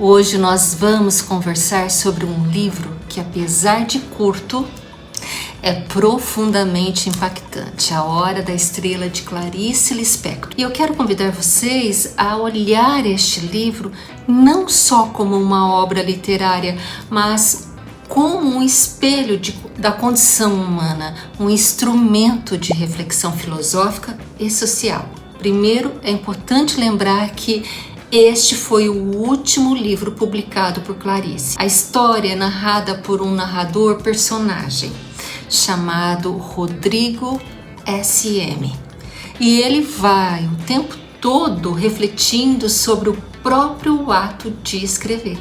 Hoje nós vamos conversar sobre um livro que, apesar de curto, é profundamente impactante, A Hora da Estrela, de Clarice Lispector. E eu quero convidar vocês a olhar este livro não só como uma obra literária, mas como um espelho da condição humana, um instrumento de reflexão filosófica e social. Primeiro, é importante lembrar que este foi o último livro publicado por Clarice. A história é narrada por um narrador personagem chamado Rodrigo S.M. E ele vai o tempo todo refletindo sobre o próprio ato de escrever.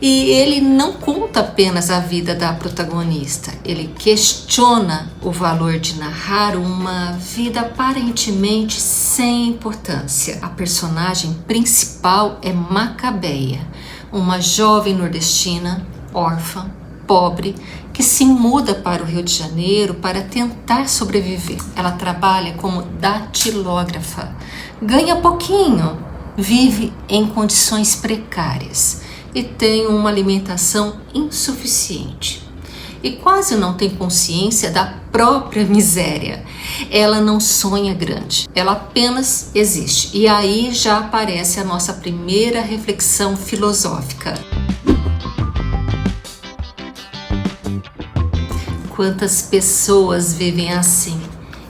E ele não conta apenas a vida da protagonista, ele questiona o valor de narrar uma vida aparentemente sem importância. A personagem principal é Macabeia, uma jovem nordestina, órfã, pobre, que se muda para o Rio de Janeiro para tentar sobreviver. Ela trabalha como datilógrafa, ganha pouquinho, vive em condições precárias e tem uma alimentação insuficiente. E quase não tem consciência da própria miséria. Ela não sonha grande, ela apenas existe. E aí já aparece a nossa primeira reflexão filosófica. Quantas pessoas vivem assim,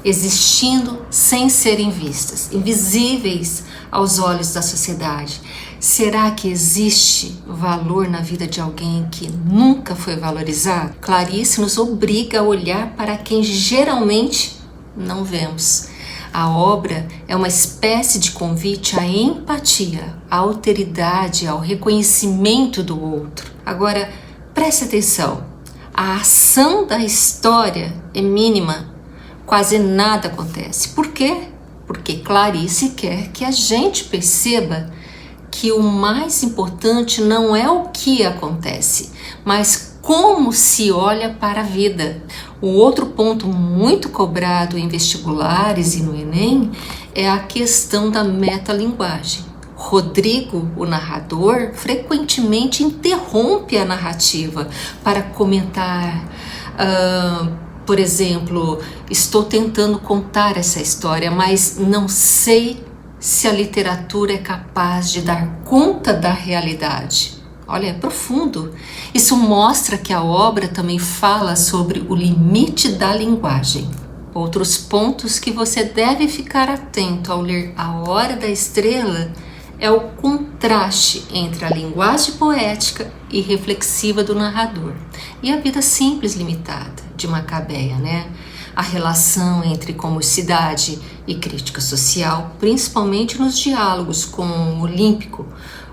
existindo sem serem vistas, invisíveis aos olhos da sociedade? Será que existe valor na vida de alguém que nunca foi valorizado? Clarice nos obriga a olhar para quem geralmente não vemos. A obra é uma espécie de convite à empatia, à alteridade, ao reconhecimento do outro. Agora, preste atenção. A ação da história é mínima, quase nada acontece. Por quê? Porque Clarice quer que a gente perceba que o mais importante não é o que acontece, mas como se olha para a vida. O outro ponto muito cobrado em vestibulares e no Enem é a questão da metalinguagem. Rodrigo, o narrador, frequentemente interrompe a narrativa para comentar, por exemplo, estou tentando contar essa história, mas não sei se a literatura é capaz de dar conta da realidade. Olha, é profundo. Isso mostra que a obra também fala sobre o limite da linguagem. Outros pontos que você deve ficar atento ao ler A Hora da Estrela é o contraste entre a linguagem poética e reflexiva do narrador e a vida simples limitada de Macabeia, né? A relação entre comicidade e crítica social, principalmente nos diálogos com o Olímpico,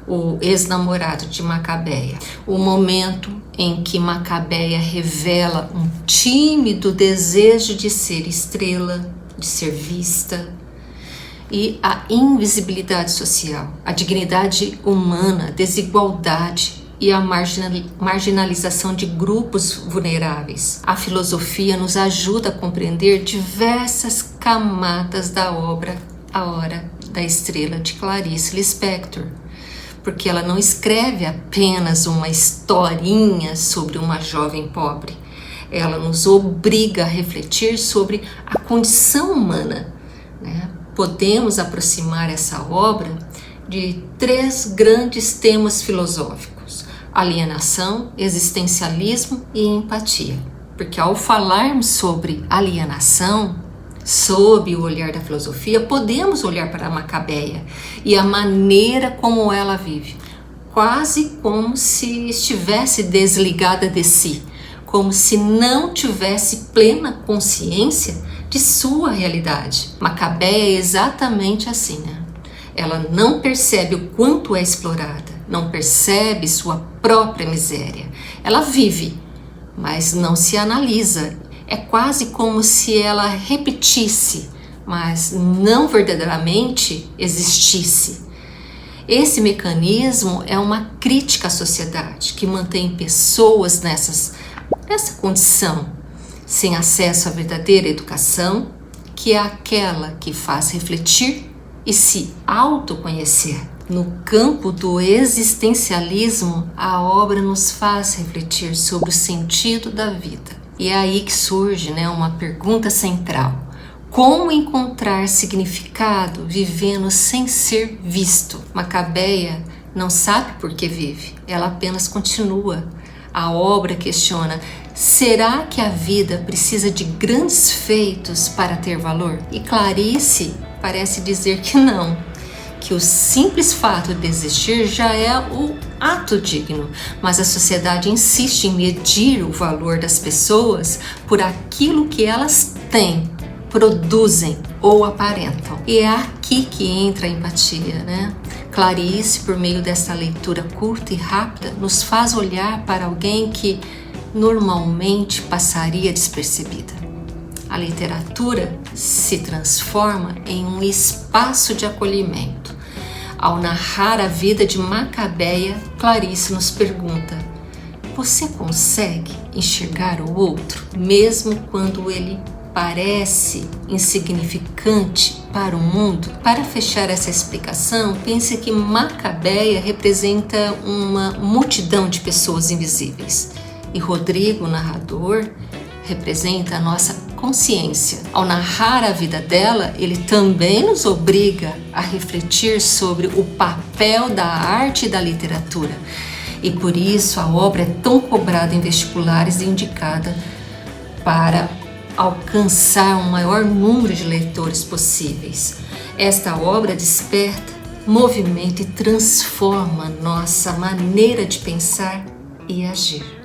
o ex-namorado de Macabeia. O momento em que Macabeia revela um tímido desejo de ser estrela, de ser vista, e a invisibilidade social, a dignidade humana, a desigualdade e a marginalização de grupos vulneráveis. A filosofia nos ajuda a compreender diversas camadas da obra A Hora da Estrela, de Clarice Lispector, porque ela não escreve apenas uma historinha sobre uma jovem pobre. Ela nos obriga a refletir sobre a condição humana, né? Podemos aproximar essa obra de 3 grandes temas filosóficos: alienação, existencialismo e empatia. Porque ao falarmos sobre alienação, sob o olhar da filosofia, podemos olhar para Macabeia e a maneira como ela vive, quase como se estivesse desligada de si, como se não tivesse plena consciência de sua realidade. Macabeia é exatamente assim, né? Ela não percebe o quanto é explorada, não percebe sua própria miséria. Ela vive, mas não se analisa. É quase como se ela repetisse, mas não verdadeiramente existisse. Esse mecanismo é uma crítica à sociedade que mantém pessoas nessa condição, sem acesso à verdadeira educação, que é aquela que faz refletir e se autoconhecer. No campo do existencialismo, a obra nos faz refletir sobre o sentido da vida. E é aí que surge, uma pergunta central. Como encontrar significado vivendo sem ser visto? Macabeia não sabe por que vive, ela apenas continua. A obra questiona: será que a vida precisa de grandes feitos para ter valor? E Clarice parece dizer que não, que o simples fato de existir já é o ato digno, mas a sociedade insiste em medir o valor das pessoas por aquilo que elas têm, produzem ou aparentam. E é aqui que entra a empatia, Clarice, por meio dessa leitura curta e rápida, nos faz olhar para alguém que normalmente passaria despercebida. A literatura se transforma em um espaço de acolhimento. Ao narrar a vida de Macabeia, Clarice nos pergunta: você consegue enxergar o outro, mesmo quando ele parece insignificante para o mundo? Para fechar essa explicação, pense que Macabeia representa uma multidão de pessoas invisíveis e Rodrigo, o narrador, representa a nossa consciência. Ao narrar a vida dela, ele também nos obriga a refletir sobre o papel da arte e da literatura. E por isso a obra é tão cobrada em vestibulares e indicada para alcançar um maior número de leitores possíveis. Esta obra desperta, movimenta e transforma nossa maneira de pensar e agir.